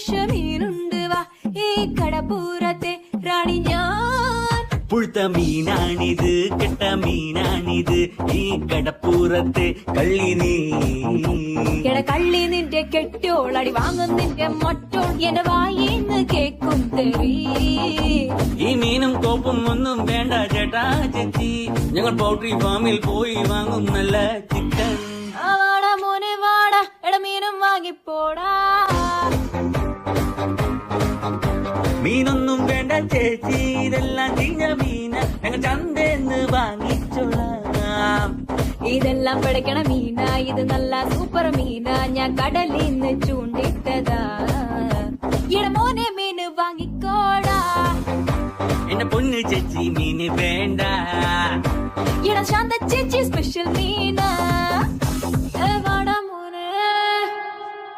Fresh മീനുണ്ട് വാ ഈ കടപ്പുറത്തെ റാണി ഞാൻ. പുഴുത്ത മീനാണിത്, കെട്ട മീനാണിത്, ഈ കടപ്പുറത്തെ കള്ളി നീ. കള്ളി നിന്റെ കെട്ടിയോളടി വാങ്ങും നിന്റെ മറ്റോൾ എന്റെ വായിന്ന് കേക്കും തെറി. ഈ മീനും കോപ്പും ഒന്നും വേണ്ട ചേട്ടാ ചേച്ചി, ഞങ്ങൾ പൗൾട്രി ഫാമിൽ പോയി വാങ്ങും നല്ല ചിക്കൻ. വാടാ മോനെ വാടാ, എട മീനും വാങ്ങിപ്പോടാ. മീനൊന്നും വേണ്ട ചേച്ചി, ഇതെല്ലാം ചീഞ്ഞ മീന, ഞങ്ങൾ ചന്തേന്ന് വാങ്ങിച്ചോളാം. ഇതെല്ലാം പിടയ്ക്കണ മീന, ഇത് നല്ല സൂപ്പർ മീന, ഞാൻ കടലിന്ന് ചൂണ്ടിട്ടതാ. എട മോനെ മീന് വാങ്ങിക്കോടാ. എന്റെ പൊന്ന് ചേച്ചി മീന് വേണ്ട. എടാ ശാന്ത ചേച്ചി സ്പെഷ്യൽ മീന.